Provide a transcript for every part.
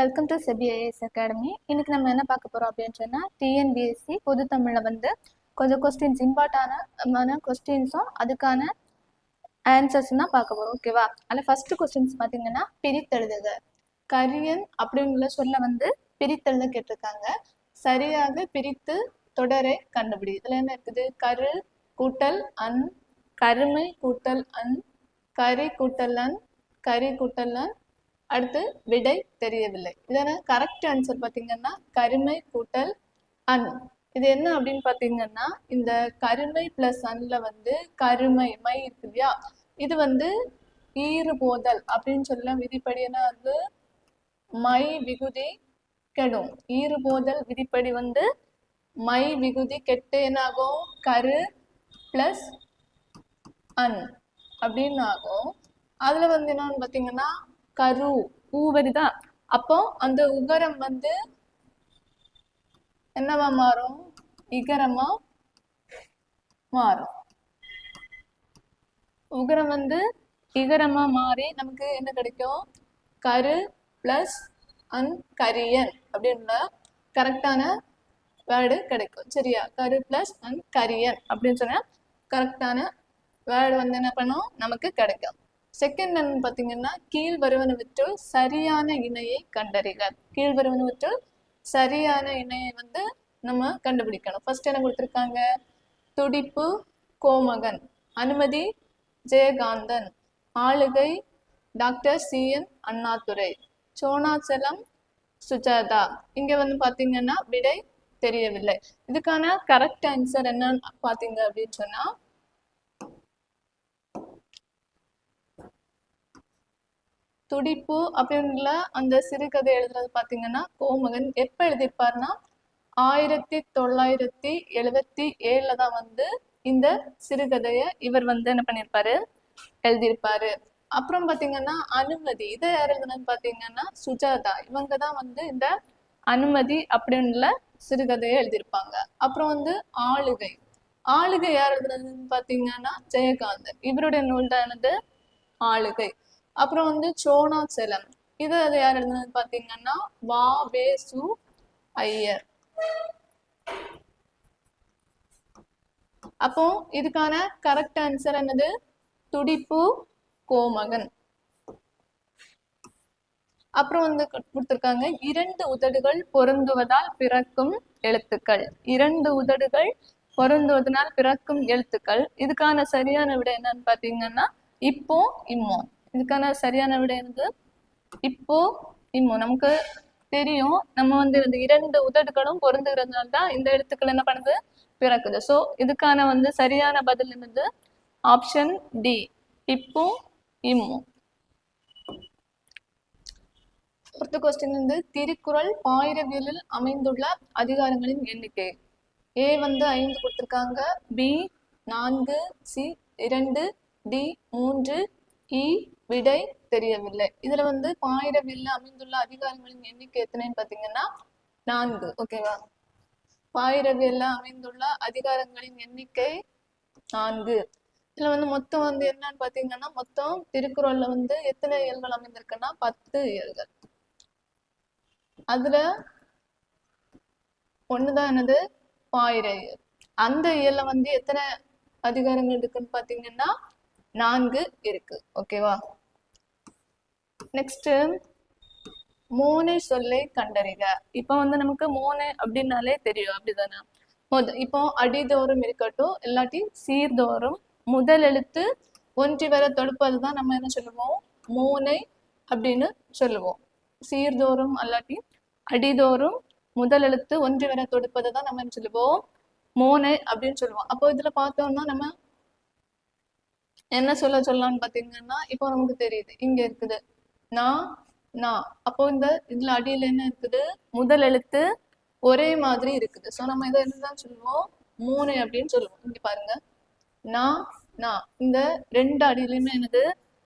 Welcome to SEBI IAS academy. இன்னைக்கு நம்ம என்ன பார்க்க போறோம் அப்படின்னு சொன்னா, டிஎன்பிஎஸ்சி பொது தமிழ்ல கொஞ்சம் கொஸ்டின்ஸ் இம்பார்ட்டான கொஸ்டின்ஸும் அதுக்கான ஆன்சர்ஸ் தான் பார்க்க போறோம். ஓகேவா? அதில் ஃபர்ஸ்ட் கொஸ்டின்ஸ் பார்த்தீங்கன்னா, பிரித்தெழுதுக. கரியன் அப்படிங்கிற சொல்ல பிரித்தெழுத கேட்டிருக்காங்க. சரியாக பிரித்து தொடரை கண்டுபிடி. இதுல என்ன இருக்குது? கரு கூட்டல் அன், கருமை கூட்டல் அன், கரி கூட்டல் அன், கரி கூட்டல் அன், அடுத்து விடை தெரியவில்லை. இதான கரெக்ட் ஆன்சர் பார்த்தீங்கன்னா கருமை கூட்டல் அன். இது என்ன அப்படின்னு பார்த்தீங்கன்னா, இந்த கருமை பிளஸ் அன்ல கருமை மை இருக்கு இல்லையா, இது ஈறு போதல் அப்படின்னு சொல்ல விதிப்படி என்ன மை விகுதி கெடும். ஈறு போதல் விதிப்படி மை விகுதி கெட்டு என்ன ஆகும்? கரு பிளஸ் அன் அப்படின்னு ஆகும். அதுல என்னன்னு பார்த்தீங்கன்னா கரு ஊ வருதா, அப்போ அந்த உகரம் என்னவா மாறும்? இகரமா மாறும். உகரம் இகரமா மாறி நமக்கு என்ன கிடைக்கும்? கரு பிளஸ் அன் கரியன் அப்படின்ற கரெக்டான வேர்டு கிடைக்கும். சரியா? கரு பிளஸ் அன் கரியன் அப்படின்னு சொன்னா கரெக்டான வேர்டு என்ன பண்ணும்? நமக்கு கிடைக்கும். செகண்ட் என்ன பார்த்தீங்கன்னா, கீழ் வருவனவற்றுள் சரியான இணையை கண்டறிக. கீழ் வருவனவற்றுள் சரியான இணையை நம்ம கண்டுபிடிக்கணும். ஃபர்ஸ்ட் என்ன கொடுத்துருக்காங்க? துடிப்பு கோமகன், அனுமதி ஜெயகாந்தன், ஆளுகை டாக்டர் CN அண்ணாதுரை, சோனாச்சலம் சுஜாதா. இங்க பாத்தீங்கன்னா விடை தெரியவில்லை. இதுக்கான கரெக்ட் ஆன்சர் என்னன்னு பாத்தீங்க அப்படின்னு சொன்னா, துடிப்பு அப்படின்ற அந்த சிறுகதை எழுதுறது பாத்தீங்கன்னா கோமகன் எப்ப எழுதியிருப்பாருன்னா 1977 தான் இந்த சிறுகதைய இவர் என்ன பண்ணிருப்பாரு? எழுதியிருப்பாரு. அப்புறம் பாத்தீங்கன்னா அனுமதி, இதை யார் எழுதுனது பாத்தீங்கன்னா சுஜாதா. இவங்க தான் இந்த அனுமதி அப்படின்ற சிறுகதையை எழுதியிருப்பாங்க. அப்புறம் ஆளுகை, ஆளுகை யார் எழுதுனதுன்னு பாத்தீங்கன்னா ஜெயகாந்தன். இவருடைய நூல் தான் ஆளுகை. அப்புறம் சோனாச்சலம், இது அது யார் எழுதுனது பாத்தீங்கன்னா வ.வே.சு. ஐயர். அப்போ இதுக்கான கரெக்ட் ஆன்சர் என்னது? துடிப்பு கோமகன். அப்புறம் கொடுத்திருக்காங்க இரண்டு உதடுகள் பொருந்துவதால் பிறக்கும் எழுத்துக்கள். இரண்டு உதடுகள் பொருந்துவதனால் பிறக்கும் எழுத்துக்கள். இதுக்கான சரியான விடை என்னன்னு பாத்தீங்கன்னா இப்போ இம்மோ. இதுக்கான சரியான விடை என்னது? இப்போ இம்மோ. நமக்கு தெரியும், நம்ம இந்த இரண்டு உதடுகளும் பொருந்துகிறதுனால தான் இந்த எழுத்துக்கள் என்ன பண்ணுது? பிறக்குது. ஸோ இதுக்கான சரியான பதில் என்னது? ஆப்ஷன் டி, இப்போ இம்மோ. அடுத்த கொஸ்டின் திருக்குறள் பாயிரவியலில் அமைந்துள்ள அதிகாரங்களின் எண்ணிக்கை. ஏ 5 கொடுத்திருக்காங்க, பி 4, சி 2, டி 3, இ விடை தெரியவில்லை. இதுல பாயிரவியல்ல அமைந்துள்ள அதிகாரங்களின் எண்ணிக்கை எத்தனைன்னு பாத்தீங்கன்னா 4. ஓகேவா? பாயிரவியல்ல அமைந்துள்ள அதிகாரங்களின் எண்ணிக்கை 4. இதுல மொத்தம் என்னன்னு பாத்தீங்கன்னா, மொத்தம் திருக்குறள்ல எத்தனை இயல்கள் அமைந்திருக்குன்னா 10 இயல்கள். அதுல ஒண்ணுதான் என்னது? பாயிர இயல். அந்த இயல்ல எத்தனை அதிகாரங்கள் இருக்குன்னு பாத்தீங்கன்னா 4 இருக்கு. ஓகேவா? நெக்ஸ்ட் மோனை சொல்லை கண்டறிக. இப்போ நமக்கு மோனை அப்படின்னாலே தெரியும், அப்படிதானே? இப்போ அடிதோறும் இருக்கட்டும், இல்லாட்டி சீர்தோறும் முதல் எழுத்து ஒன்றி வர தொடுப்பதுதான் நம்ம என்ன சொல்லுவோம்? மோனை அப்படின்னு சொல்லுவோம். சீர்தோறும் அல்லாட்டி அடிதோறும் முதல் எழுத்து ஒன்றி வர தொடுப்பதை தான் நம்ம என்ன சொல்லுவோம்? மோனை அப்படின்னு சொல்லுவோம். அப்போ இதுல பார்த்தோம்னா நம்ம என்ன சொல்லலாம்னு பாத்தீங்கன்னா, இப்போ நமக்கு தெரியுது இங்க இருக்குது நா. அப்போ இதுல அடியில என்ன இருக்குது? முதல் எழுத்து ஒரே மாதிரி இருக்குது. ஸோ நம்ம இதை என்னதான் சொல்லுவோம்? மோனை அப்படின்னு சொல்லுவோம். இங்க பாருங்க, நா இந்த ரெண்டு அடியிலுமே என்னது?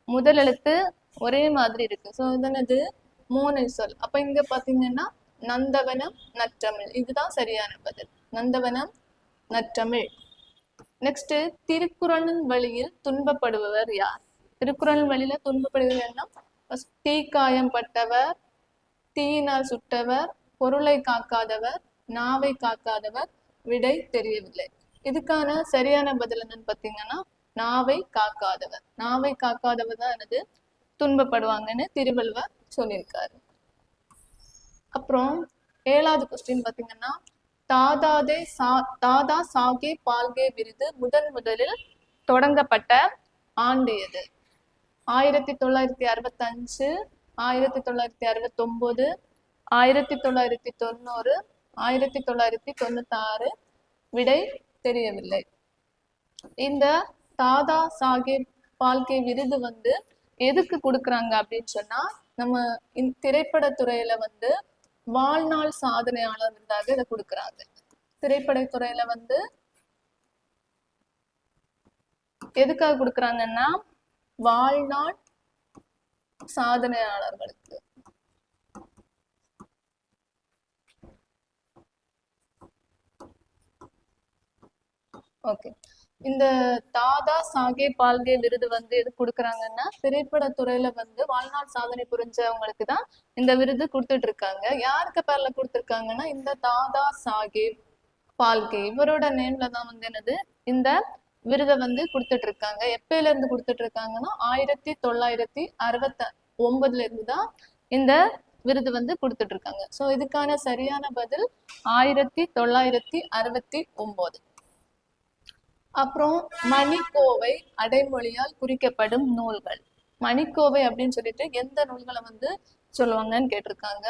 முதல் எழுத்து ஒரே மாதிரி இருக்கு. ஸோ இது என்னது? மோனை சொல். அப்ப இங்க பாத்தீங்கன்னா நந்தவனம் நற்றமிழ். இதுதான் சரியான பதில், நந்தவனம் நற்றமிழ். நெக்ஸ்ட் திருக்குறளின் வழியில் துன்பப்படுபவர் யார்? திருக்குறளின் வழியில துன்பப்படுபவர் என்ன? தீக்காயம் பட்டவர், தீயினால் சுட்டவர், பொருளை காக்காதவர், நாவை காக்காதவர், விடை தெரியவில்லை. இதுக்கான சரியான பதில் என்னன்னு பாத்தீங்கன்னா நாவை காக்காதவர். நாவை காக்காதவர் தான் என்னது துன்பப்படுவாங்கன்னு திருவள்ளுவர் சொல்லியிருக்காரு. அப்புறம் 7வது கொஸ்டின் பாத்தீங்கன்னா தாதா சாகே பால்கே விருது முதலில் தொடங்கப்பட்ட ஆண்டு எது? 1965, 1969, 1990, 1996, விடை தெரியவில்லை. இந்த தாதா சாஹேப் பால்கே விருது வந்து எதுக்கு கொடுக்குறாங்க அப்படின்னு சொன்னா நம்ம திரைப்படத்துறையில வந்து வாழ்நாள் சாதனையாளர் விருதாக இதை கொடுக்குறாங்க. திரைப்படத்துறையில வந்து எதுக்காக கொடுக்குறாங்கன்னா வாழ்நாள் சாதனையாளர்களுக்கு. ஓகே, இந்த தாதா சாஹேப் பால்கே விருது வந்து எது கொடுக்குறாங்கன்னா திரைப்படத்துறையில வந்து வாழ்நாள் சாதனை புரிஞ்சவங்களுக்கு தான் இந்த விருது கொடுத்துட்டு இருக்காங்க. யாருக்கு பேர்ல கொடுத்துருக்காங்கன்னா இந்த தாதா சாஹேப் பால்கே இவரோட நேம்ல தான் வந்து என்னது இந்த விருதை வந்து கொடுத்துட்டு இருக்காங்க. எப்பயில இருந்து கொடுத்துட்டு இருக்காங்கன்னா 1969 இருந்து தான் இந்த விருது வந்து கொடுத்துட்டு இருக்காங்க. ஸோ இதுக்கான சரியான பதில் 1969. அப்புறம் மணிக்கோவை அடைமொழியால் குறிக்கப்படும் நூல்கள். மணிக்கோவை அப்படின்னு சொல்லிட்டு எந்த நூல்களை வந்து சொல்லுவாங்கன்னு கேட்டிருக்காங்க.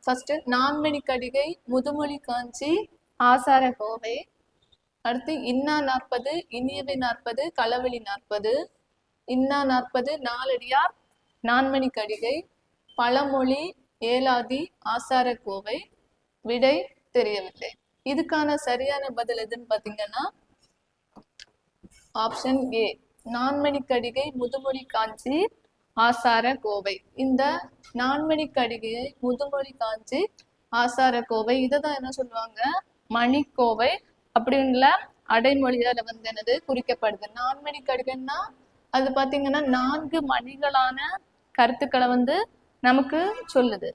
ஃபர்ஸ்ட் நான்மணி கடிகை, முதுமொழி காஞ்சி, ஆசார கோவை. அடுத்து இன்னா 40, இனியவை 40, களவெளி 40, இன்னா 40, நாலடியார், நான்மணி கடிகை, பழமொழி, ஏலாதி, ஆசார கோவை. விடை தெரியவில்லை. இதுக்கான சரியான பதில் எதுன்னு பாத்தீங்கன்னா ஆப்ஷன் ஏ, நான்மணி கடிகை, முதுமொழி காஞ்சி, ஆசார கோவை. இந்த நான்மணி கடிகை, முதுமொழி காஞ்சி, ஆசார கோவை இதைதான் என்ன சொல்லுவாங்க மணிக்கோவை அப்படின்ல அடைமொழியால வந்து என்னது குறிக்கப்படுது. நான்மணி கடிகைன்னா அது பாத்தீங்கன்னா 4 மணிகளான கருத்துக்களை வந்து நமக்கு சொல்லுது.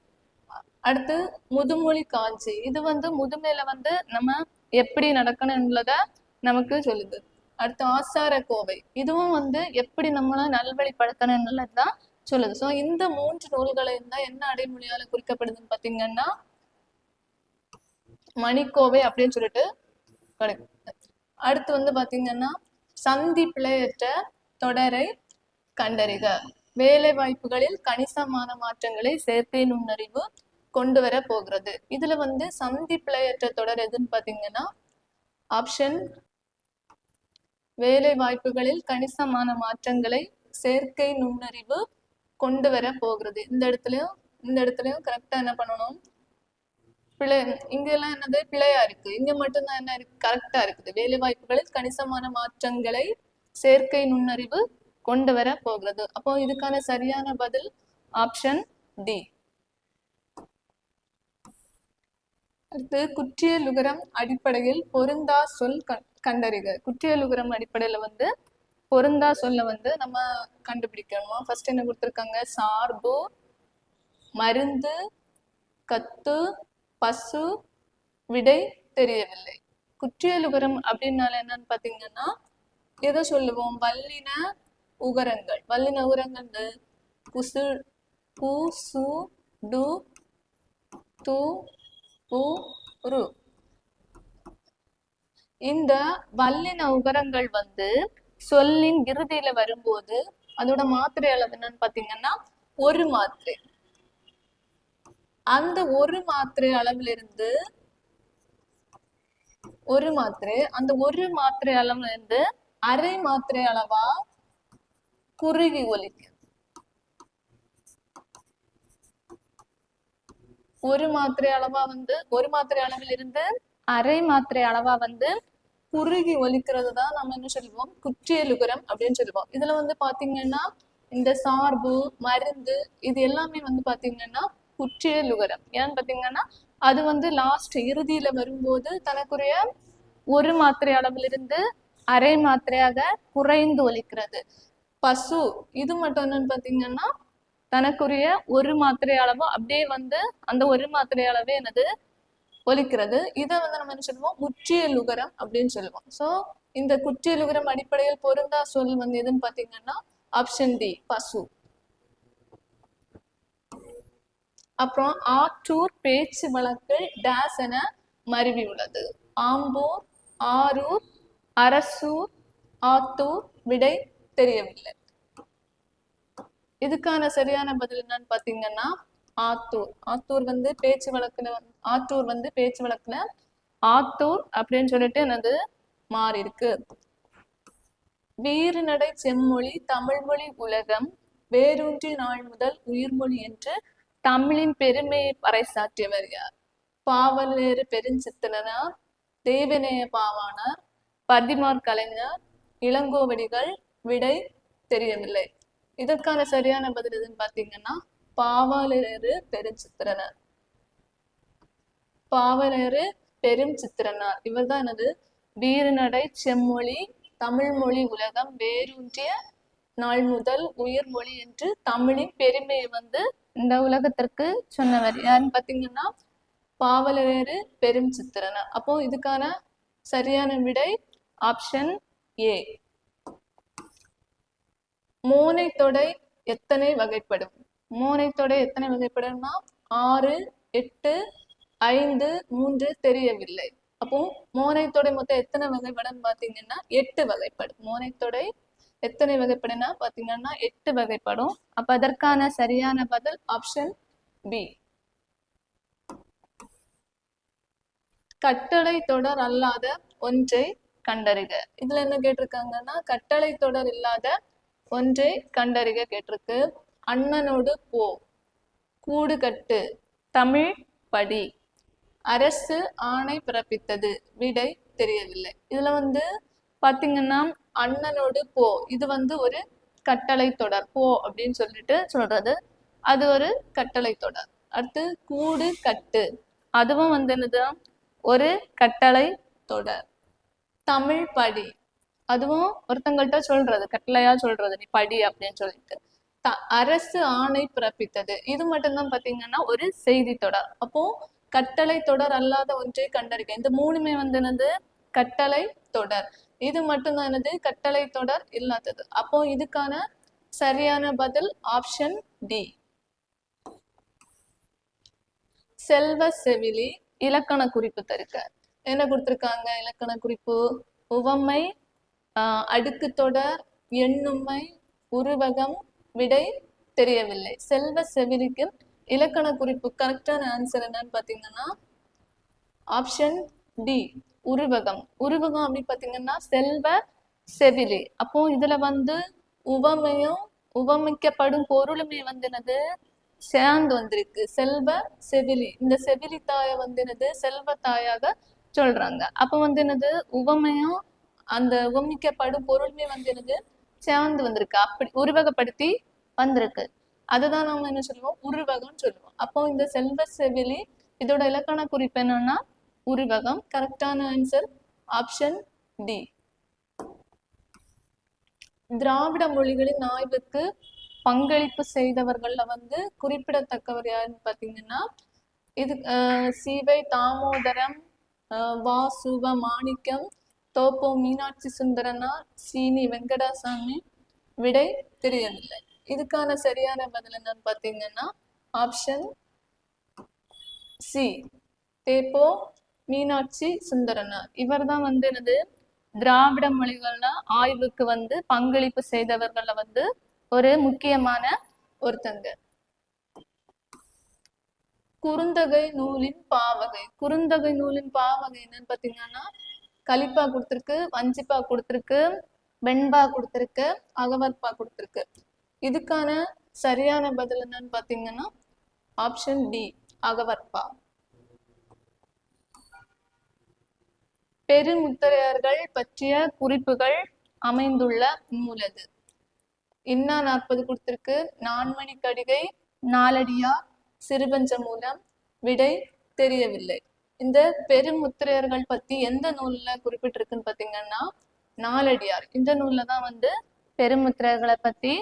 அடுத்து முதுமொழி காஞ்சி, இது வந்து முதுமையில வந்து நம்ம எப்படி நடக்கணும்ன்றத நமக்கு சொல்லுது. அடுத்து ஆசார கோவை, இதுவும் வந்து எப்படி நம்மள நல்வழிப்படுத்தணும்ன்றதான் சொல்லுது. ஸோ இந்த 3 நூல்களை இருந்தா என்ன அடைமொழியால குறிக்கப்படுதுன்னு பாத்தீங்கன்னா மணிக்கோவை அப்படின்னு சொல்லிட்டு கிடைக்கும். அடுத்து வந்து பாத்தீங்கன்னா சந்தி பிழையற்ற தொடரை கண்டறிக. வேலை வாய்ப்புகளில் கணிசமான மாற்றங்களை செயற்கை நுண்ணறிவு கொண்டு வர போகிறது. இதுல வந்து சந்தி பிழையற்ற தொடர் எதுன்னு பாத்தீங்கன்னா ஆப்ஷன் வேலை வாய்ப்புகளில் கணிசமான மாற்றங்களை செயற்கை நுண்ணறிவு கொண்டு வர போகிறது. இந்த இடத்துலயும் கரெக்டா என்ன பண்ணணும், பிழை இங்க எல்லாம் என்னது பிழையா இருக்கு, இங்க மட்டும்தான் என்ன இருக்கு கரெக்டா இருக்குது. வேலை வாய்ப்புகளில் கணிசமான மாற்றங்களை செயற்கை நுண்ணறிவு கொண்டு வர போகிறது. அப்போ இதுக்கான சரியான பதில் ஆப்ஷன் டி. அடுத்து குற்றியலுகரம் அடிப்படையில் பொருந்தா சொல் கண்டறிக. குற்றியலுகரம் அடிப்படையில வந்து பொருந்தா சொல்ல வந்து நம்ம கண்டுபிடிக்கணுமா. ஃபர்ஸ்ட் என்ன கொடுத்துருக்காங்க, சார்பு, மருந்து, கத்து, பசு, விடை தெரியவில்லை. குற்றியலுகரம் அப்படின்னால என்னன்னு பாத்தீங்கன்னா எதை சொல்லுவோம், வல்லின உகரங்கள். வல்லின உகரங்கள் குசு, கு, சு, டு, து, பு, ரு. இந்த வல்லின உகரங்கள் வந்து சொல்லின் இறுதியில வரும்போது அதோட மாத்திரை அளவு என்னன்னு பாத்தீங்கன்னா ஒரு மாத்திரை. அந்த ஒரு மாத்திரை அளவிலிருந்து அந்த ஒரு மாத்திரை அளவுல இருந்து அரை மாத்திரை அளவா குறுகி ஒலிக்கும். ஒரு மாத்திரை அளவில் இருந்து அரை மாத்திரை அளவா வந்து குறுகி ஒலிக்கிறது தான் நம்ம என்ன சொல்லுவோம் குற்றியலுகரம் அப்படின்னு சொல்லுவோம். இதுல வந்து பாத்தீங்கன்னா இந்த சார்பு, மருந்து இது எல்லாமே வந்து பாத்தீங்கன்னா குற்றியலுகரம். ஏன்னு பாத்தீங்கன்னா அது வந்து லாஸ்ட் இறுதியில வரும்போது தனக்குரிய ஒரு மாத்திரை அளவிலிருந்து அரை மாத்திரையாக குறைந்து ஒலிக்கிறது. பசு இது மட்டும் என்னன்னு பாத்தீங்கன்னா தனக்குரிய ஒரு மாத்திரை அளவு அப்படியே வந்து அந்த ஒரு மாத்திரை அளவே என்னது ஒலிக்கிறது. இதை வந்து நம்ம என்ன சொல்லுவோம், முற்றியலுகரம் அப்படின்னு சொல்லுவோம். ஸோ இந்த குற்றியலுகரம் அடிப்படையில் பொருந்தா சொல் வந்து எதுன்னு பாத்தீங்கன்னா ஆப்ஷன் டி, பசு. அப்புறம் ஆற்றூர் பேச்சு வழக்கில் டேஸ் என மருவி உள்ளது. ஆம்பூர், ஆரூர், அரசூர், ஆத்தூர். விடை தெரியவில்லை. இதுக்கான சரியான பதில் என்னன்னு பாத்தீங்கன்னா ஆத்தூர். ஆத்தூர் வந்து பேச்சு வழக்குல ஆத்தூர் வந்து பேச்சு வழக்குல ஆத்தூர் அப்படின்னு சொல்லிட்டு என்னது மாறி இருக்கு. வீறுநடை செம்மொழி தமிழ்மொழி உலகம் வேரூன்றி நாள் முதல் உயிர்மொழி என்று தமிழின் பெருமையை பறைசாற்றியவர் யார்? பாவலேறு பெருஞ்சித்திரனார், தேவநேய பாவாணர், பதிமார் கலைஞர், இளங்கோவடிகள். விடை தெரியவில்லை. இதற்கான சரியான பதில் எதுன்னு பாத்தீங்கன்னா பாவலேறு பெருஞ்சித்திரனார். பாவலேறு பெருஞ்சித்திரனார் இவர் தான் என்னது வீறுநடை செம்மொழி தமிழ்மொழி உலகம் வேரூன்றிய நாள் முதல் உயிர்மொழி என்று தமிழின் பெருமையை வந்து இந்த உலகத்திற்கு சொன்னவர் யாருன்னு பாத்தீங்கன்னா பாவலரேறு பெருஞ்சித்திரனார். அப்போ இதுக்கான சரியான விடை ஆப்ஷன் ஏ. மோனை தொடை எத்தனை வகைப்படும்? மோனை தொடை எத்தனை வகைப்படும்னா 6, 8, 5, 3 தெரியவில்லை. அப்போ மோனை தொடை மொத்தம் எத்தனை வகைப்படும் பாத்தீங்கன்னா 8 வகைப்படும். மோனை தொடை எத்தனை வகைப்படும்னா பாத்தீங்கன்னா 8 வகைப்படும். அப்ப அதற்கான சரியான பதில் ஆப்ஷன் பி. கட்டளை தொடர் அல்லாத ஒன்றை கண்டறிக. இதுல என்ன கேட்டிருக்காங்கன்னா கட்டளை தொடர் இல்லாத ஒன்றை கண்டறிக கேட்டிருக்கு. அண்ணனோடு போ, கூடு கட்டு, தமிழ் படி, அரசு ஆணை பிறப்பித்தது. விடை தெரியவில்லை. இதுல வந்து பாத்தீங்கன்னா அண்ணனோடு போ இது வந்து ஒரு கட்டளை தொடர். போ அப்படின்னு சொல்லிட்டு சொல்றது அது ஒரு கட்டளை தொடர். அடுத்து கூடு கட்டு அதுவும் வந்து என்னதுதான் ஒரு கட்டளை தொடர். தமிழ் படி அதுவும் ஒருத்தங்கள்ட்ட சொல்றது கட்டளையா சொல்றது நீ படி அப்படின்னு சொல்லிட்டு. அரசு ஆணை பிறப்பித்தது இது மட்டும்தான் பாத்தீங்கன்னா ஒரு செய்தி தொடர். அப்போ கட்டளை தொடர் அல்லாத ஒன்றை கண்டறிக. இந்த மூணுமே வந்து என்னது கட்டளை தொடர். இது மட்டும்தான் என்னது கட்டளை தொடர் இல்லாதது. அப்போ இதுக்கான சரியான பதில் ஆப்ஷன் டி. செல்வ செவிலி இலக்கண குறிப்பு தருக. என்ன கொடுத்திருக்காங்க இலக்கண குறிப்பு? உவமை, அடுக்கு தொடர், எண்ணுமை, உருவகம். விடை தெரியவில்லை. செல்வ செவிலிக்கு இலக்கண குறிப்பு கரெக்டான ஆன்சர் என்னன்னு பாத்தீங்கன்னா ஆப்ஷன் டி, உருவகம். உருவகம் அப்படின்னு பாத்தீங்கன்னா செல்வ செவிலி. அப்போ இதுல வந்து உவமையும் உவமிக்கப்படும் பொருளுமே வந்து என்னது சேர்ந்து வந்திருக்கு. செல்வ செவிலி. இந்த செவிலி தாய வந்து என்னது செல்வ தாயாக சொல்றாங்க. அப்ப வந்து என்னது உவமையும் அந்த உவமிக்கப்படும் பொருளுமே வந்து என்னது சேர்ந்து வந்திருக்கு. அப்படி உருவகப்படுத்தி வந்திருக்கு. அதுதான் நம்ம என்ன சொல்லுவோம் உருவகம்னு சொல்லுவோம். அப்போ இந்த செல்வ செவிலி இதோட இலக்கண குறிப்பு என்னன்னா உருவகம். கரெக்டான ஆன்சர் ஆப்ஷன் டி. திராவிட மொழிகளின் ஆய்வுக்கு பங்களிப்பு செய்தவர்கள்ல வந்து குறிப்பிடத்தக்கவர் யாருன்னு பாத்தீங்கன்னா இது சீவை தாமோதரம், வா சுப மாணிக்கம், தோப்போ மீனாட்சி சுந்தரனார், சீனி வெங்கடாசாமி. விடை தெரியவில்லை. இதுக்கான சரியான பதில் என்னன்னு பாத்தீங்கன்னா ஆப்ஷன் சி, தேப்போ மீனாட்சி சுந்தரனார். இவர் தான் வந்து என்னது திராவிட மொழிகள்ல ஆய்வுக்கு வந்து பங்களிப்பு செய்தவர்கள்ல வந்து ஒரு முக்கியமான ஒருத்தங்க. குறுந்தொகை நூலின் பாவகை. குறுந்தொகை நூலின் பாவகை என்னன்னு பாத்தீங்கன்னா கலிப்பா கொடுத்திருக்கு, வஞ்சிப்பா கொடுத்திருக்கு, வெண்பா கொடுத்திருக்கு, அகவற்பா கொடுத்திருக்கு. இதுக்கான சரியான பதில் என்னன்னு பாத்தீங்கன்னா ஆப்ஷன் டி, அகவற்பா. பெருமுத்தரையர்கள் பற்றிய குறிப்புகள் அமைந்துள்ள நூலது. இன்னா 40 கொடுத்திருக்கு, நான்மணி கடிகை, நாலடியார், சிறுபஞ்ச மூலம். விடை தெரியவில்லை. இந்த பெருமுத்திரையர்கள் பத்தி எந்த நூல்ல குறிப்பிட்டிருக்குன்னு பாத்தீங்கன்னா நாலடியார். இந்த நூல்ல தான் வந்து பெருமுத்திரையர்களை பத்தி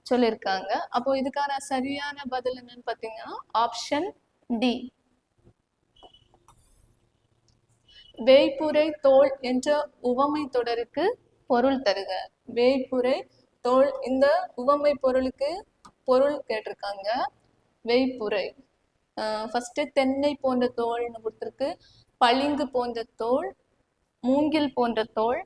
சொல்லியிருக்காங்க. அப்போ இதுக்கான சரியான பதில் என்னன்னு பாத்தீங்கன்னா ஆப்ஷன் டி. வேய்ப்புரை தோல் என்ற உவமை தொடருக்கு பொருள் தருக. வேய்ப்புரை தோல் இந்த உவமை பொருளுக்கு பொருள் கேட்டிருக்காங்க. வேய்ப்புரை ஃபர்ஸ்ட் தென்னை போன்ற தோல்னு கொடுத்துருக்கு, பளிங்கு போன்ற தோல், மூங்கில் போன்ற தோல்,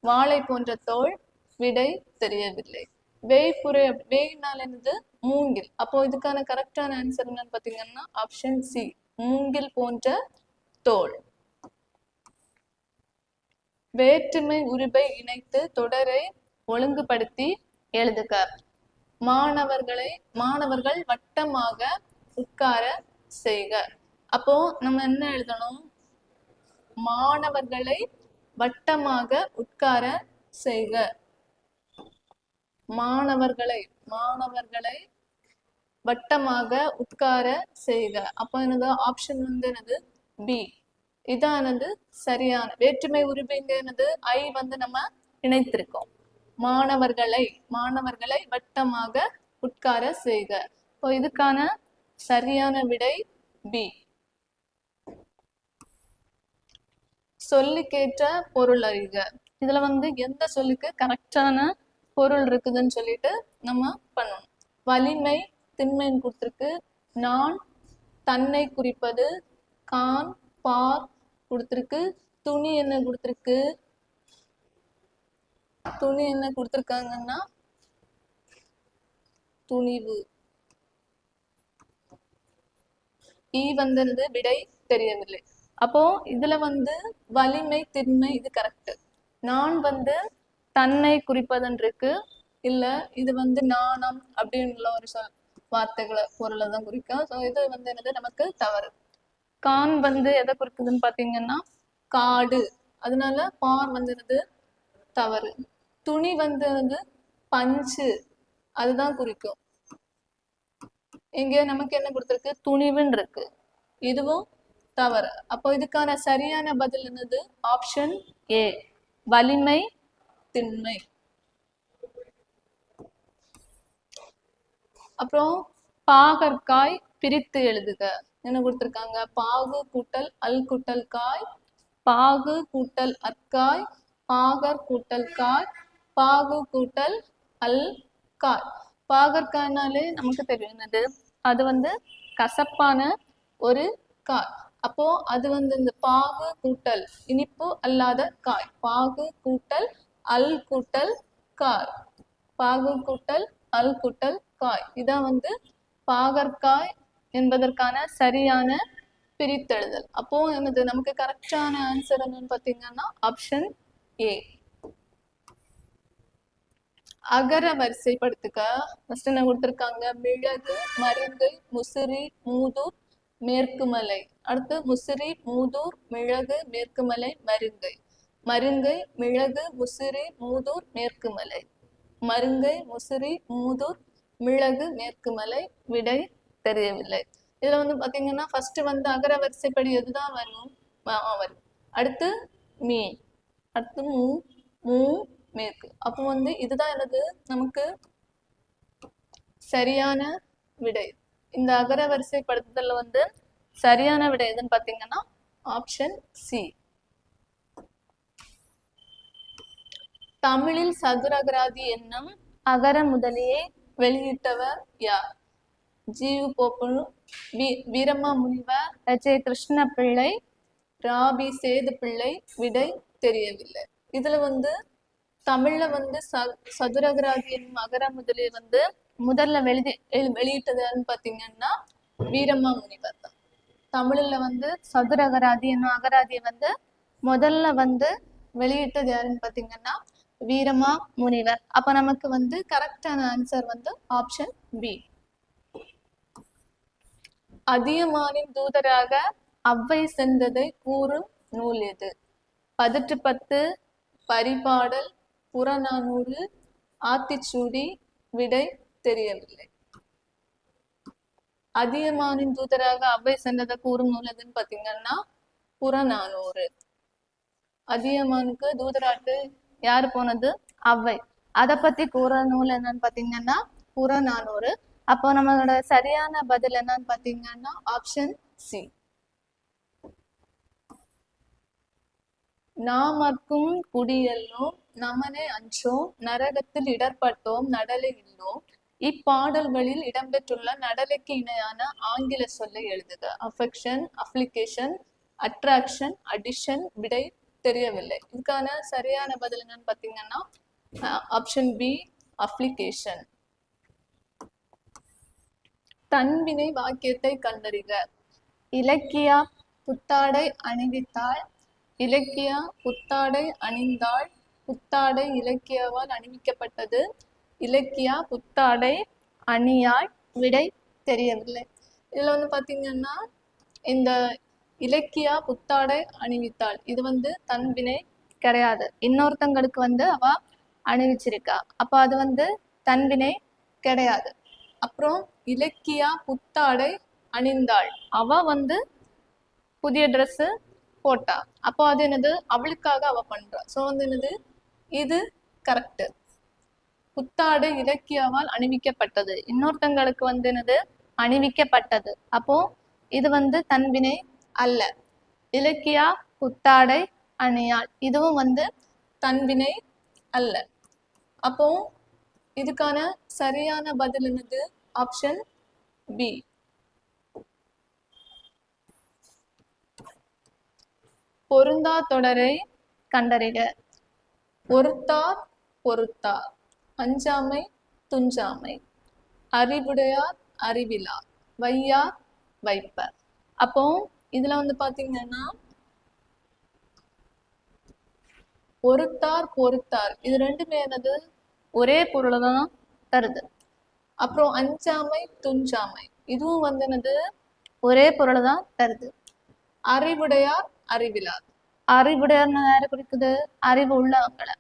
வாழை போன்ற தோல். விடை தெரியவில்லை. வேய்ப்புரை வேய்னால் என்னது மூங்கில். அப்போ இதுக்கான கரெக்டான ஆன்சர் என்னன்னு பாத்தீங்கன்னா ஆப்ஷன் சி, மூங்கில் போன்ற தோல். வேற்றுமை உருபை இணைத்து தொடரை ஒழுங்குபடுத்தி எழுதுக. மாணவர்கள் வட்டமாக உட்கார செய்க. அப்போ நம்ம என்ன எழுதணும்? மாணவர்களை வட்டமாக உட்கார செய்க. மாணவர்களை வட்டமாக உட்கார செய்க. அப்போ என்னது ஆப்ஷன் வந்து என்னது பி. இதானது சரியான வேற்றுமை உருபைங்க என்னது ஐ வந்து நம்ம இணைத்திருக்கோம். மாணவர்களை வட்டமாக உட்கார செய்க. இப்போ இதுக்கான சரியான விடை பி. சொல்லுக்கேற்ற பொருள் அறிக. இதுல வந்து எந்த சொல்லுக்கு கரெக்டான பொருள் இருக்குதுன்னு சொல்லிட்டு நம்ம பண்ணணும். வலிமை திண்மைன்னு கொடுத்துருக்கு, நான் தன்னை குறிப்பது, கான் பார் கொடுத்துருக்கு, துணி என்ன கொடுத்துருக்கு, துணி என்ன கொடுத்துருக்காங்கன்னா துணிவு. வந்தது விடை தெரியவில்லை. அப்போ இதுல வந்து வலிமை திண்மை இது கரெக்ட். நான் வந்து தன்னை குறிப்பதன் இருக்கு, இல்ல இது வந்து நாணம் அப்படின்னு ஒரு வார்த்தைகளை பொருளை தான் குறிக்கும். ஸோ இது வந்து என்னது நமக்கு தவறு. கான் வந்து எதை குறிக்குதுன்னு பாத்தீங்கன்னா காடு, அதனால பார் வந்து என்னது தவறு. துணி வந்து பஞ்சு, அதுதான் குறிக்கும். இங்க நமக்கு என்ன கொடுத்துருக்கு? துணிவுன்னு இருக்கு, இதுவும் தவறு. அப்போ இதுக்கான சரியான பதில் என்னது ஆப்ஷன் ஏ, வலிமை திண்மை. அப்புறம் பாகற்காய் பிரித்து எழுதுக. என்ன கொடுத்துருக்காங்க? பாகு கூட்டல் அல் கூட்டல் காய், பாகு கூட்டல் அற்காய், பாகர் கூட்டல் காய், பாகு கூட்டல் அல் காய். பாகற்காய்னாலே நமக்கு தெரியும் என்னது, அது வந்து கசப்பான ஒரு காய். அப்போ அது வந்து இந்த பாகு கூட்டல் இனிப்பு அல்லாத காய், பாகு கூட்டல் அல் கூட்டல் காய், பாகு கூட்டல் அல் கூட்டல் காய். இதான் வந்து பாகற்காய் என்பதற்கான சரியான பிரித்தெழுதல். அப்போ என்னது நமக்கு கரெக்டான ஆன்சர் என்னன்னு பாத்தீங்கன்னா ஆப்ஷன் ஏ. அகர வரிசைப்படுத்துக. ஃபர்ஸ்ட் என்ன கொடுத்துருக்காங்க? மிளகு, மருங்கை, முசிறி, மூதூர், மேற்குமலை. அடுத்து முசிறி, மூதூர், மிளகு, மேற்குமலை, மருங்கை. மருங்கை, மிளகு, முசிறி, மூதூர், மேற்குமலை. மருங்கை, முசிறி, மூதூர், மிளகு, மேற்குமலை. விடை தெரியவில்லை. இதுல வந்து பாத்தீங்கன்னா ஃபர்ஸ்ட் வந்து அகர வரிசைப்படி எதுதான் வரும்? வரும். அடுத்து மீ, அடுத்து மூ, மூ மேற்கு. அப்போ வந்து இதுதான் என்னது நமக்கு சரியான விடை. இந்த அகர வரிசைப்படுத்துதல்ல வந்து சரியான விடை எதுன்னு பாத்தீங்கன்னா ஆப்ஷன் சி. தமிழில் சதுரகராதி என்னும் அகர முதலியை வெளியிட்டவர் யார்? ஜீவு போப்பனு, வீரமா முனிவர், ரஜே கிருஷ்ண பிள்ளை, ராபி சேது பிள்ளை. விடை தெரியவில்லை. இதுல வந்து தமிழ்ல வந்து சதுரகராதி என்னும் அகர முதலியை வந்து முதல்ல வெளியிட்டதுன்னு பாத்தீங்கன்னா வீரமா முனிவர் தான். தமிழ்ல வந்து சதுரகராதி என்னும் அகராதியை வந்து முதல்ல வந்து வெளியிட்டது யாருன்னு பாத்தீங்கன்னா வீரமா முனிவர். அப்ப நமக்கு வந்து கரெக்டான ஆன்சர் வந்து ஆப்ஷன் பி. அதியமானின் தூதராக அவ்வை சென்றதை கூறும் நூல் எது? 18, பரிபாடல், புறநானூறு, ஆத்திச்சூடி. விடை தெரியவில்லை. அதியமானின் தூதராக அவ்வை சென்றதை கூறும் நூல் எதுன்னு பாத்தீங்கன்னா புறநானூறு. அதியமானுக்கு தூதராட்டு யாரு போனது? அவ்வை. அதை பத்தி கூற நூல் என்னன்னு பாத்தீங்கன்னா புறநானூறு. அப்போ நம்மளோட சரியான பதில் என்னன்னு பாத்தீங்கன்னா ஆப்ஷன் சி. நாமக்கும் குடியல்லோம் நமனே அஞ்சோம் நரகத்தில் இடர்பட்டோம் நடலை இல்லோம். இப்பாடல்களில் இடம்பெற்றுள்ள நடலைக்கு இணையான ஆங்கில சொல்லை எழுதுக. Affection, application, attraction, addition. விடை தெரியவில்லை. இதுக்கான சரியான பதில் என்னன்னு பாத்தீங்கன்னா ஆப்ஷன் பி, அப்ளிகேஷன். தன்வினை வாக்கியத்தை கண்டறிக. இலக்கியா புத்தாடை அணிவித்தாள், இலக்கியா புத்தாடை அணிந்தாள், புத்தாடை இலக்கியாவால் அணிவிக்கப்பட்டது, இலக்கியா புத்தாடை அணியாள். விடை தெரியவில்லை. இதுல வந்து பாத்தீங்கன்னா இந்த இலக்கியா புத்தாடை அணிவித்தாள் இது வந்து தன்வினை கிடையாது. இன்னொருத்தங்களுக்கு வந்து அவ அணிவிச்சிருக்கா, அப்ப அது வந்து தன்வினை கிடையாது. அப்புறம் இலக்கியா புத்தாடை அணிந்தாள், அவ வந்து புதிய ட்ரெஸ் போட்டா, அப்போ அது என்னது அவளுக்காக அவ பண்றா. ஸோ வந்து என்னது இது கரெக்ட். புத்தாடை இலக்கியாவால் அணிவிக்கப்பட்டது, இன்னொருத்தங்களுக்கு வந்து என்னது அணிவிக்கப்பட்டது, அப்போ இது வந்து தன்வினை அல்ல. இலக்கியா புத்தாடை அணியாள் இதுவும் வந்து தன்வினை அல்ல. அப்போ இதுக்கான சரியான பதில் என்னது ஆப்ஷன் பி. பொருந்தா தொடரை கண்டறிக. ஒருத்தார் பொறுத்தார், அஞ்சாமை துஞ்சாமை, அறிவுடையார் அறிவிலார், வையார் வைப்பர். அப்போ இதுல வந்து பாத்தீங்கன்னா பொறுத்தார் பொறுத்தார் இது ரெண்டுமே என்னது ஒரே பொருளை தான் தருது. அப்புறம் அஞ்சாமை துஞ்சாமை இதுவும் வந்து என்னது ஒரே பொருளை தான் தருது. அறிவுடையார் அறிவிலார், அறிவுடையார்னா யாரை குறிக்குது? அறிவு உள்ளவங்களை.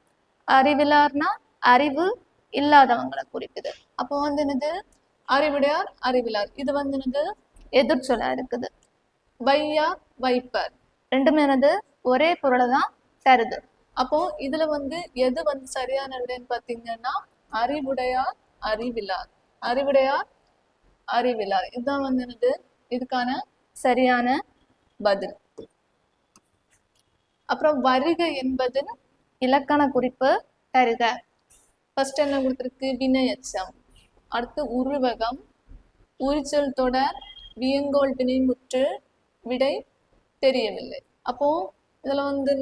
அறிவிலார்னா அறிவு இல்லாதவங்களை குறிக்குது. அப்போ வந்து என்னது அறிவுடையார் அறிவிலார் இது வந்து என்னது எதிர்ச்சொல்லா இருக்குது. வையார் வைப்பர் ரெண்டுமே என்னது ஒரே பொருளை தான் தருது. அப்போ இதுல வந்து எது வந்து சரியான விடைன்னு பாத்தீங்கன்னா அறிவுடையார் அறிவிலார், அறிவுடையார் அறிவிலார் இதுதான் வந்து என்னது இதுக்கான சரியான பதில். அப்புறம் வருக என்பதன் இலக்கண குறிப்பு தருக. ஃபர்ஸ்ட் என்ன கொடுத்துருக்கு? வினையச்சம், அடுத்து உருவகம், உரிச்சொல் தொடர், வியங்கோல் வினைமுற்று. விடை தெரியவில்லை. அப்போ இதுல வந்து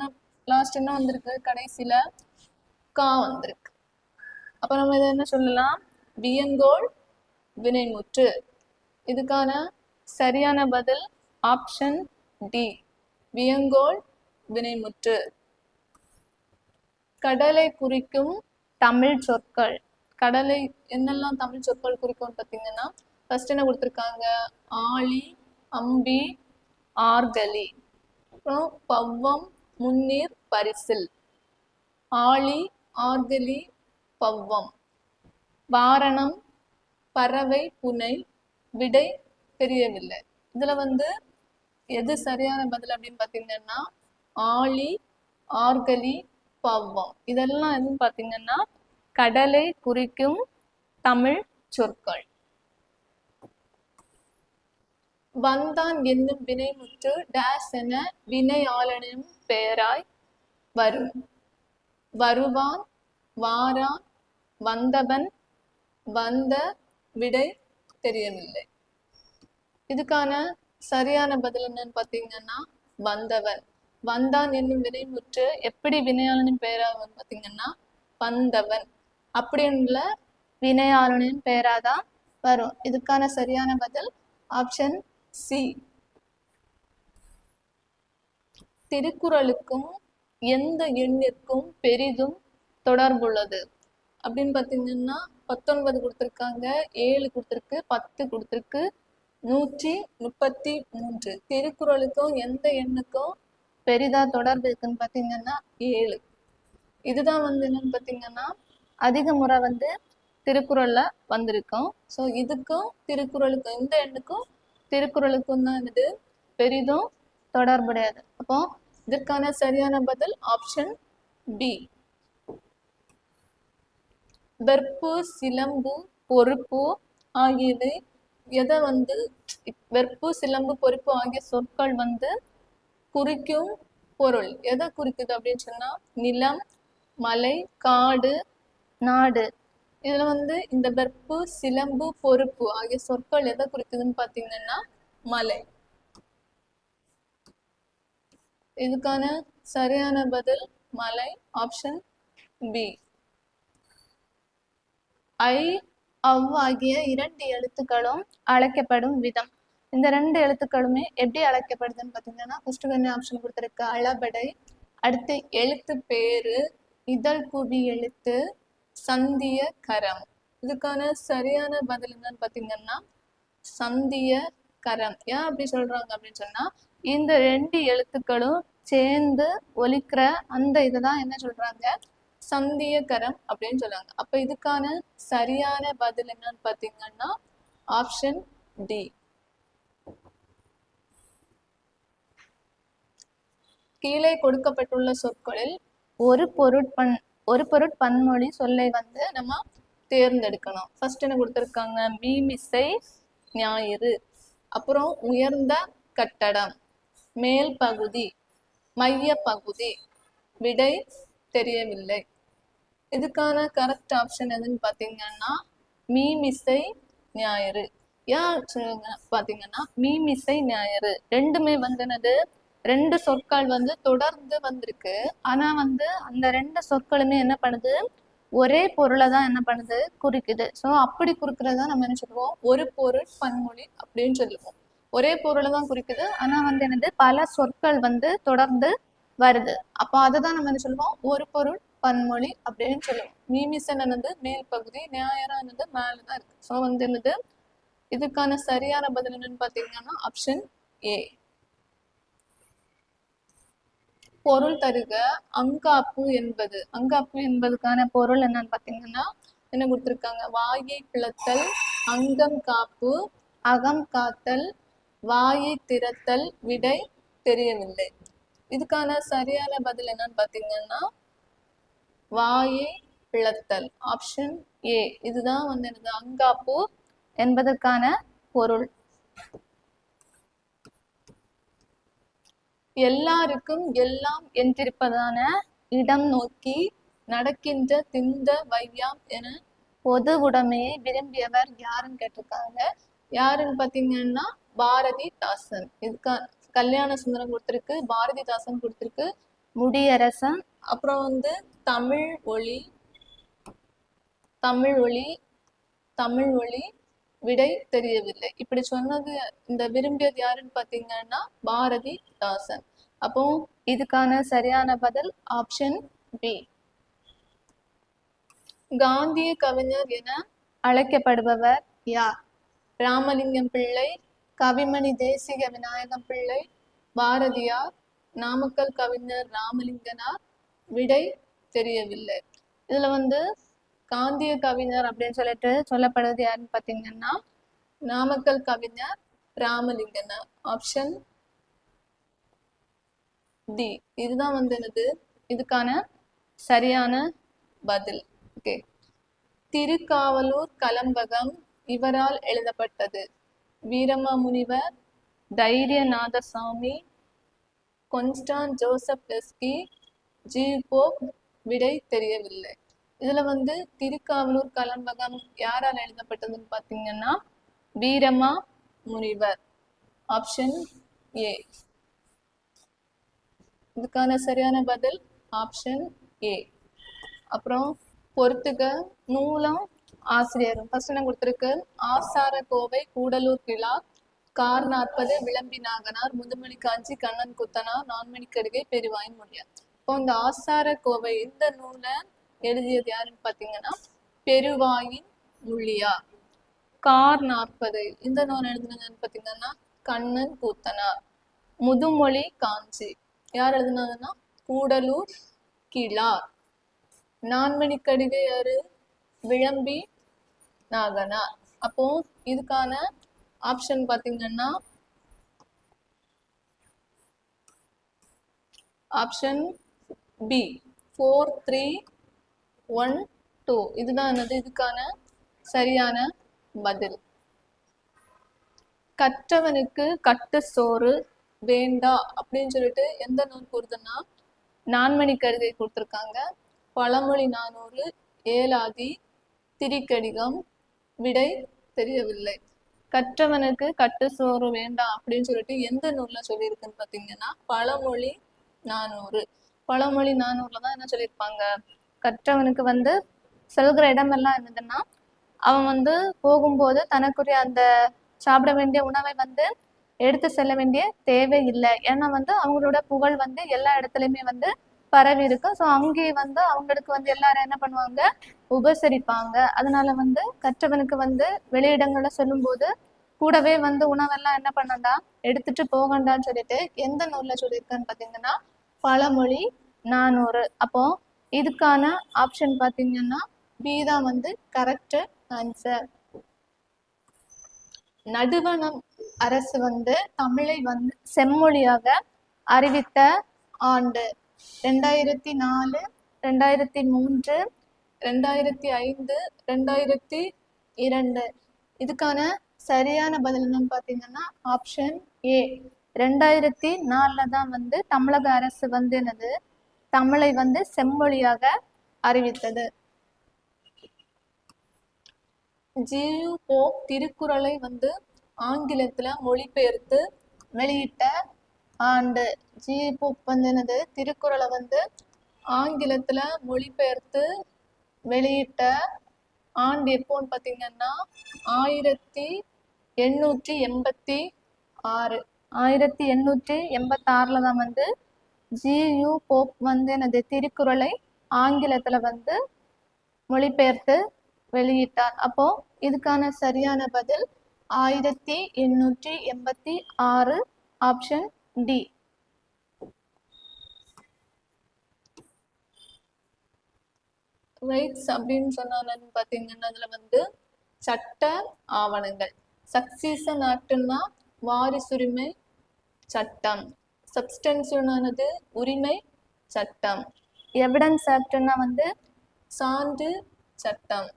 லாஸ்ட் என்ன வந்திருக்கு? கடைசியில கா வந்திருக்கு. அப்ப நம்ம இதை என்ன சொல்லலாம்? வியங்கோல் வினைமுற்று. இதுக்கான சரியான பதில் ஆப்ஷன் டி, வியங்கோல் வினைமுற்று. கடலை குறிக்கும் தமிழ் சொற்கள். கடலை என்னெல்லாம் தமிழ் சொற்கள் குறிக்கும் பார்த்தீங்கன்னா ஃபர்ஸ்ட் என்ன கொடுத்துருக்காங்க? ஆழி, அம்பி, ஆர்கலி, அப்புறம் பவ்வம், முன்னீர், பரிசில். ஆழி, ஆர்கலி, பவ்வம். வாரணம், பறவை, புனை. விடை தெரியவில்லை. இதுல வந்து எது சரியான பதில் அப்படின்னு பார்த்தீங்கன்னா ஆழி, ஆர்கலி, பவ்வம் இதெல்லாம் எதுன்னு பார்த்தீங்கன்னா கடலை குறிக்கும் தமிழ் சொற்கள். வந்தான் என்னும் வினைமுற்று டேஸ் என வினையாளனும் பெயராய் வரும். வருவான், வாரான், வந்தவன், வந்த. விடை தெரியவில்லை. இதுக்கான சரியான பதில் என்னன்னு பார்த்தீங்கன்னா வந்தவன். வந்தான் என்னும் வினைமுற்று எப்படி வினையாளனின் பெயராகும் பார்த்தீங்கன்னா வந்தவன் அப்படின்ற வினையாளனின் பெயராதான் வரும். இதுக்கான சரியான பதில் ஆப்ஷன் சி. திருக்குறளுக்கும் எந்த எண்ணிற்கும் பெரிதும் தொடர்புள்ளது அப்படின்னு பார்த்தீங்கன்னா 19 கொடுத்துருக்காங்க, 7 கொடுத்துருக்கு, 10 கொடுத்துருக்கு, 133. திருக்குறளுக்கும் எந்த எண்ணுக்கும் பெரிதா தொடர்பு இருக்குன்னு பார்த்தீங்கன்னா 7. இதுதான் வந்து என்னன்னு பார்த்தீங்கன்னா அதிக முறை வந்து திருக்குறள்ல வந்திருக்கும். ஸோ இதுக்கும் திருக்குறளுக்கும் இந்த எண்ணுக்கும் திருக்குறளுக்கும் தான் இது பெரிதும் தொடர்புடையது. அப்போ இதற்கான சரியான பதில் ஆப்ஷன் பி. வெற்பு, சிலம்பு, பொறுப்பு ஆகியவை எதை வந்து வெற்பு சிலம்பு பொறுப்பு ஆகிய சொற்கள் வந்து குறிக்கும் பொருள் எதை குறிக்குது அப்படின்னு சொன்னா நிலம், மலை, காடு, நாடு. இதுல வந்து இந்த வெற்பு சிலம்பு பொறுப்பு ஆகிய சொற்கள் எதை குறிக்குதுன்னு பாத்தீங்கன்னா மலை. இதுக்கான சரியான பதில் மலை, ஆப்ஷன் பி. ஐ, அவ் ஆகிய 2 எழுத்துக்களும் அழைக்கப்படும் விதம். இந்த 2 எழுத்துக்களுமே எப்படி அழைக்கப்படுதுன்னு பாத்தீங்கன்னா ஃபர்ஸ்ட் கொஞ்சம் ஆப்ஷன் கொடுத்துருக்கு அளபடை, அடுத்து எழுத்து பேரு, இதழ் குவி எழுத்து, சந்திய கரம். இதுக்கான சரியான பதில் என்னன்னு பாத்தீங்கன்னா சந்திய கரம். ஏன் அப்படி சொல்றாங்க அப்படின்னு சொன்னா இந்த 2 எழுத்துக்களும் சேர்ந்து ஒலிக்கிற அந்த இதுதான் என்ன சொல்றாங்க சந்திய கரம் அப்படின்னு சொல்றாங்க. அப்ப இதுக்கான சரியான பதில் என்னன்னு பாத்தீங்கன்னா ஆப்ஷன் டி. கீழே கொடுக்கப்பட்டுள்ள சொற்களில் ஒரு பொருட்பன்மொழி சொல்லை வந்து நம்ம தேர்ந்தெடுக்கணும். ஃபர்ஸ்ட் என்ன கொடுத்துருக்காங்க மீமிசை ஞாயிறு, அப்புறம் உயர்ந்த கட்டடம், மேல் பகுதி, மைய பகுதி. விடை தெரியவில்லை. இதுக்கான கரெக்ட் ஆப்ஷன் எதுன்னு பாத்தீங்கன்னா மீமிசை ஞாயிறு. ஏன் சொல்லுங்க பாத்தீங்கன்னா மீமிசை ஞாயிறு ரெண்டுமே வந்து என்னது 2 சொற்கள் வந்து தொடர்ந்து வந்திருக்கு. ஆனா வந்து அந்த 2 சொற்களுமே என்ன பண்ணுது ஒரே பொருளை தான் என்ன பண்ணுது குறிக்குது. ஸோ அப்படி குறிக்கிறதா நம்ம என்ன சொல்லுவோம் ஒரு பொருள் பன்மொழி அப்படின்னு சொல்லுவோம். ஒரே பொருளை தான் குறிக்குது ஆனா வந்து என்னது பல சொற்கள் வந்து தொடர்ந்து வருது. அப்போ அதுதான் நம்ம என்ன சொல்லுவோம் ஒரு பொருள் பன்மொழி அப்படின்னு சொல்லுவோம். மீமிசன் என்னது மேல் பகுதி, ஞாயிறு என்னது மேலதான் இருக்கு. ஸோ வந்து என்னது இதுக்கான சரியான பதில் என்னன்னு பாத்தீங்கன்னா ஆப்ஷன் ஏ. பொருள் தருக அங்காப்பு என்பது. அங்காப்பு என்பதுக்கான பொருள் என்னன்னு பாத்தீங்கன்னா என்ன கொடுத்திருக்காங்க வாயை பிளத்தல், அங்கம் காப்பு, அகம் காத்தல், வாயை திறத்தல். விடை தெரியவில்லை. இதுக்கான சரியான பதில் என்னன்னு பாத்தீங்கன்னா வாயை பிளத்தல், ஆப்ஷன் ஏ. இதுதான் வந்து எனது அங்காப்பு என்பதற்கான பொருள். எல்லாருக்கும் எல்லாம் என்றிருப்பதான இடம் நோக்கி நடக்கின்ற திந்த வையாம் என பொது உடைமையை விரும்பியவர் யாருன்னு கேட்டிருக்காங்க. யாருன்னு பாத்தீங்கன்னா பாரதிதாசன். இதுக்கா கல்யாண சுந்தரம் கொடுத்திருக்கு, பாரதிதாசன் கொடுத்திருக்கு, முடியரசன், அப்புறம் வந்து தமிழ் ஒளி, தமிழ் ஒளி. விடை தெரியவில்லை. இப்படி சொன்னது இந்த விரும்பியது யாருன்னு பாத்தீங்கன்னா பாரதிதாசன். அப்போ இதுக்கான சரியான பதில் ஆப்ஷன் பி. காந்திய கவிஞர் என அழைக்கப்படுபவர் யார்? ராமலிங்கம் பிள்ளை, கவிமணி தேசிக விநாயகம் பிள்ளை, பாரதியார், நாமக்கல் கவிஞர் ராமலிங்கனார். விடை தெரியவில்லை. இதுல வந்து காந்திய கவிஞர் அப்படின்னு சொல்லிட்டு சொல்லப்படுவது யாருன்னு பாத்தீங்கன்னா நாமக்கல் கவிஞர் ராமலிங்கனார், ஆப்ஷன் டி. இதுதான் வந்து என்னது இதுக்கான சரியான பதில். ஓகே. திருக்காவலூர் கலம்பகம் இவரால் எழுதப்பட்டது. Veeramamunivar, Dhairiyanathaswamy, Constantine Joseph Leski, G Pope. விடை தெரியவில்லை. இதுல வந்து திருக்காவலூர் கலம்பகம் யாரால் எழுதப்பட்டதுன்னு பாத்தீங்கன்னா வீரமா முனிவர், ஆப்ஷன் ஏ. இதுக்கான சரியான பதில் ஆப்ஷன் ஏ. அப்புறம் பொறுத்துக நூலம் ஆசிரியரும். ஃபர்ஸ்ட் என்ன கொடுத்திருக்கு ஆசார கோவை, கூடலூர் கிழா, கார் 40, விளம்பி நாகனார், முதுமொழி காஞ்சி, கண்ணன் குத்தனார், நான்மணிக்கடிகை, பெருவாயின் மொழியார். இப்போ இந்த ஆசார கோவை இந்த நூலை எழுதியது யாருன்னு பாத்தீங்கன்னா பெருவாயின் மொழியார். கார் 40 இந்த நூல் எழுதினதுன்னு பாத்தீங்கன்னா கண்ணன் கூத்தனார். முதுமொழி காஞ்சி யார் எழுதினாங்கன்னா கூடலூர் கிழார். நான்மணிக்கடிகை யாரு விளம்பி நாகனார். அப்போ இதுக்கான ஆப்ஷன் பாத்தீங்கன்னா ஆப்ஷன் பி 4, 3, 1, 2. இதுதான் என்னது இதுக்கான சரியான பதில். கற்றவனுக்கு கட்டு சோறு வேண்டா அப்படின்னு சொல்லிட்டு எந்த நூல் கூறுதுன்னா நான்மணி கருதை கொடுத்துருக்காங்க. பழமொழி 400, ஏலாதி, திரிகடிகம். விடை தெரியவில்லை. கற்றவனுக்கு கட்டு சோறு வேண்டாம் அப்படின்னு சொல்லிட்டு எந்த நூல்ல சொல்லியிருக்குன்னு பார்த்தீங்கன்னா பழமொழி 400. பழமொழி 400ல தான் என்ன சொல்லியிருப்பாங்க, கற்றவனுக்கு வந்து செல்கிற இடமெல்லாம் என்னதுன்னா அவன் வந்து போகும்போது தனக்குரிய அந்த சாப்பிட வேண்டிய உணவை வந்து எடுத்து செல்ல வேண்டிய தேவை இல்லை. ஏன்னா வந்து அவங்களோட புகழ் வந்து எல்லா இடத்துலையுமே வந்து பரவி இருக்கு. ஸோ அங்கேயே வந்து அவங்களுக்கு வந்து எல்லாரும் என்ன பண்ணுவாங்க, உபசரிப்பாங்க. அதனால வந்து கற்றவனுக்கு வந்து வெளியிடங்கள்ல சொல்லும் போது கூடவே வந்து உணவெல்லாம் என்ன பண்ணண்டா எடுத்துட்டு போகண்டான்னு சொல்லிட்டு எந்த நூல்ல சொல்லியிருக்கான்னு பார்த்தீங்கன்னா பழமொழி 400. அப்போ இதுக்கான ஆப்ஷன் பார்த்தீங்கன்னா பி தான் வந்து கரெக்ட் ஆன்சர். நடுவண் அரசு வந்து தமிழை வந்து செம்மொழியாக அறிவித்த ஆண்டு 2004, 2003, 2005, 2002. இதுக்கான சரியான பதில் என்னன்னு பார்த்தீங்கன்னா ஆப்ஷன் ஏ 2004 தான் வந்து தமிழக அரசு வந்து என்னது தமிழை வந்து செம்மொழியாக அறிவித்தது. ஜியு போப் திருக்குறளை வந்து ஆங்கிலத்துல மொழிபெயர்த்து வெளியிட்ட ஆண்டு. ஜியு போப் வந்து என்னது திருக்குறளை வந்து ஆங்கிலத்துல மொழிபெயர்த்து வெளியிட்ட ஆண்டு எப்போன்னு பார்த்தீங்கன்னா 1886. 1886 தான் வந்து ஜியு போப் வந்து எனது திருக்குறளை ஆங்கிலத்துல வந்து மொழிபெயர்த்து வெளியிட்டார். அப்போ இதுக்கான சரியான பதில் 1886 ஆப்ஷன் டி. ரைட்ஸ் அப்படின்னு சொன்னாலும் பார்த்தீங்கன்னா அதுல வந்து சட்ட ஆவணங்கள். சக்சீசன் ஆக்ட்னா வாரிசுரிமை சட்டம். சப்ஸ்டன்ஷனானது உரிமை சட்டம். எவிடன்ஸ் ஆக்ட்னா வந்து சான்று சட்டம்.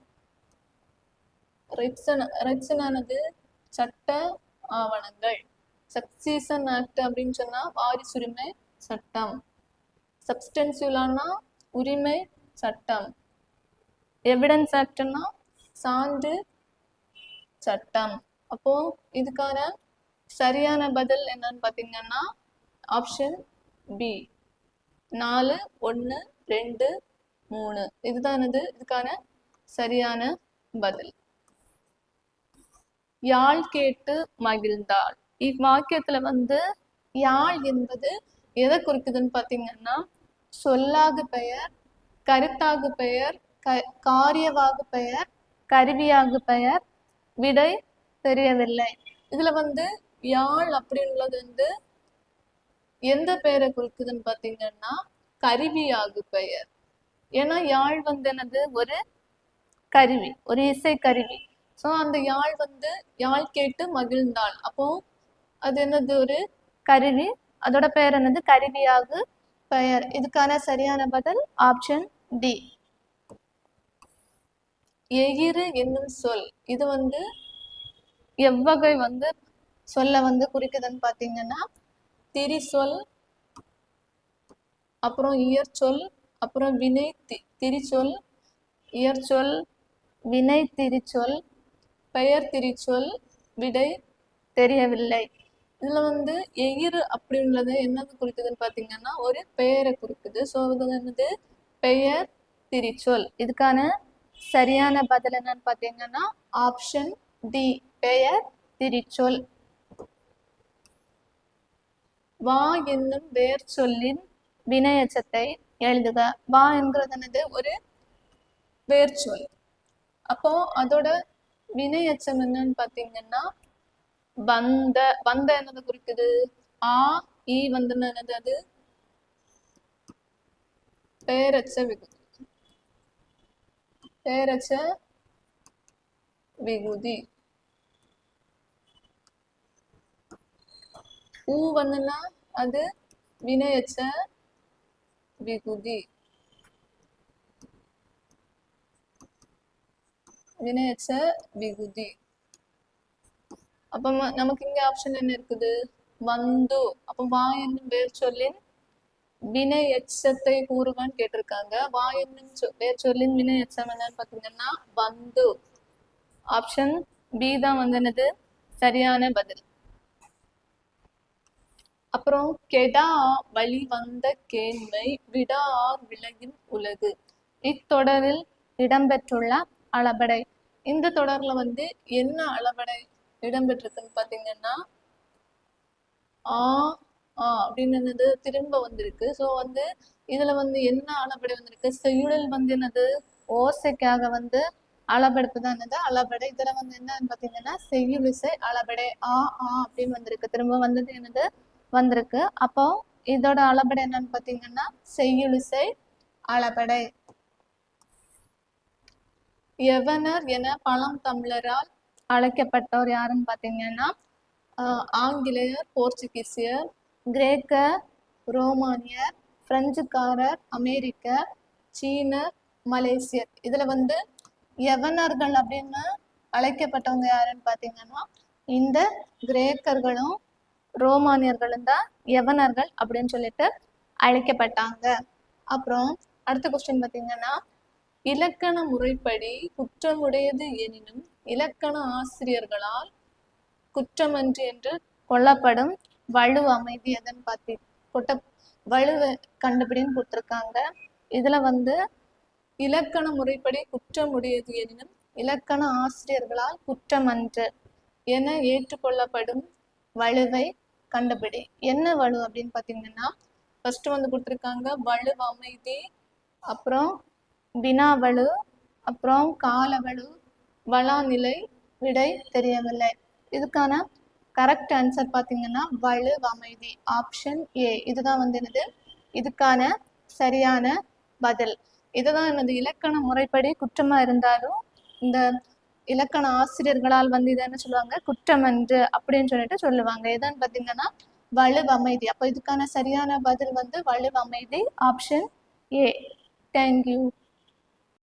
ரெப்சனானது சட்ட ஆவணங்கள். சக்சீசன் ஆக்ட் அப்படின்னு சொன்னா வாரிசுரிமை சட்டம். சப்ஸ்டன்சியூலானா உரிமை சட்டம். எவிடன்ஸ் ஆக்ட்னா சான்று சட்டம். அப்போ இதுக்கான சரியான பதில் என்னன்னு பார்த்தீங்கன்னா ஆப்ஷன் பி 4, 1, 2, 3. இதுதான் இதுக்கான சரியான பதில். யாழ் கேட்டு மகிழ்ந்தாள். இவ்வாக்கியத்துல வந்து யாழ் என்பது எதை குறிக்குதுன்னு பார்த்தீங்கன்னா சொல்லாகு பெயர், கருத்தாகு பெயர், காரியவாகு பெயர், கருவியாகு பெயர். விடை தெரியவில்லை. இதுல வந்து யாழ் அப்படின்றது வந்து எந்த பெயரை குறிக்குதுன்னு பார்த்தீங்கன்னா கருவியாகு பெயர். ஏன்னா யாழ் வந்து என்னது ஒரு கருவி, ஒரு இசை கருவி. ஸோ அந்த யாழ் வந்து யாழ் கேட்டு மகிழ்ந்தாள். அப்போ அது என்னது ஒரு கருவி, அதோட பெயர் என்னது கருவியாகு பெயர். இதுக்கான சரியான பதில் ஆப்ஷன் டி. எகிறு என்னும் சொல் இது வந்து எவ்வகை வந்து சொல்ல வந்து குறிக்குதுன்னு பார்த்தீங்கன்னா திரிசொல், அப்புறம் இயற்சொல், அப்புறம் வினை திரிசொல், இயற்சொல், வினை திரிசொல், பெயர் திரிசொல். விடை தெரியவில்லை. இதுல வந்து எகிறு அப்படின்றது என்னது குறிக்குதுன்னு பார்த்தீங்கன்னா ஒரு பெயரை குறிக்குது. ஸோ இது என்னது பெயர் திரிசொல். இதுக்கான சரியான பதில் என்னன்னு பார்த்தீங்கன்னா ஆப்ஷன் டி பெயர் திரிசொல். வா என்னும் வேர் சொல்லின் வினையச்சத்தை எழுதுக. வா என்கிறது என்னது ஒரு வேர் சொல். அப்போ அதோட வினையச்சம் என்னன்னு பார்த்தீங்கன்னா வந்த. வந்த என்னது குறிக்குது ஆ ஈ வந்து என்னது அது பெயரச்ச விகுதி. பெயரச்ச விகுதி. ஊ வந்துன்னா அது வினையச்ச விகுதி. வினையெச்ச விகுதி. அப்ப நமக்கு இங்க ஆப்ஷன் என்ன இருக்குது? வந்து. அப்ப வா என்னும் வேர் சொல்லின் வினை எச்சத்தை கூறுவான்னு கேட்டிருக்காங்க. வா என்னும் வேர் சொல்லின் வினை எச்சம் என்னன்னு பாத்தீங்கன்னா வந்து. ஆப்ஷன் பி தான் வந்து என்னது சரியான பதில். அப்புறம் கெடா வழி வந்த கேண்மை விடார் விலகின் உலகு. இத்தொடரில் இடம்பெற்றுள்ள அளபடை. இந்த தொடர்ல வந்து என்ன அளபடை இடம்பெற்றிருக்குன்னு பாத்தீங்கன்னா ஆ அப்படின்னு என்னது திரும்ப வந்திருக்கு. ஸோ வந்து இதுல வந்து என்ன அளபடை வந்திருக்கு? செய்யுளில் வந்து என்னது ஓசைக்காக வந்து அளபெடுப்பு தான் என்னது அளபடை. இதுல வந்து என்னன்னு பாத்தீங்கன்னா செய்யுளிசை அளபடை அப்படின்னு வந்திருக்கு. திரும்ப வந்தது என்னது வந்திருக்கு. அப்போ இதோட அளபடை என்னன்னு பாத்தீங்கன்னா செய்யுளிசை அளபடை. யவனர் என பழந்தமிழரால் அழைக்கப்பட்டவர் யாருன்னு பாத்தீங்கன்னா ஆங்கிலேயர், போர்ச்சுகீசியர், கிரேக்கர், ரோமானியர், பிரெஞ்சுக்காரர், அமெரிக்கர், சீனர், மலேசியர். இதுல வந்து யவனர்கள் அப்படின்னு அழைக்கப்பட்டவங்க யாருன்னு பாத்தீங்கன்னா இந்த கிரேக்கர்களும் ரோமானியர்களும் தான் யவனர்கள் அப்படின்னு சொல்லிட்டு அழைக்கப்பட்டாங்க. அப்புறம் அடுத்த கொஸ்டின் பாத்தீங்கன்னா இலக்கண முறைப்படி குற்றமுடையது எனினும் இலக்கண ஆசிரியர்களால் குற்றமன்று என்று கொல்லப்படும் வலு அமைதி எதன்னு வலுவை கண்டுபிடின்னு கொடுத்துருக்காங்க. இதுல வந்து இலக்கண முறைப்படி குற்றமுடையது எனினும் இலக்கண ஆசிரியர்களால் குற்றமன்று என ஏற்றுக்கொள்ளப்படும் வலுவை கண்டுபிடி. என்ன வலு அப்படின்னு பாத்தீங்கன்னா ஃபர்ஸ்ட் வந்து கொடுத்துருக்காங்க வலு அமைதி, அப்புறம் வினாவலு, அப்புறம் காலவலு, வளாநிலை, விடை தெரியவில்லை. இதுக்கான கரெக்ட் ஆன்சர் பார்த்தீங்கன்னா வலு அமைதி. ஆப்ஷன் ஏ இதுதான் வந்து என்னது இதுக்கான சரியான பதில். இதுதான் என்னது இலக்கண முறைப்படி குற்றமா இருந்தாலும் இந்த இலக்கண ஆசிரியர்களால் வந்து இதை என்ன சொல்லுவாங்க குற்றமன்று அப்படின்னு சொல்லிட்டு சொல்லுவாங்க. எதுன்னு பார்த்தீங்கன்னா வலு அமைதி. அப்போ இதுக்கான சரியான பதில் வந்து வலு அமைதி. Option A. தேங்க்யூ.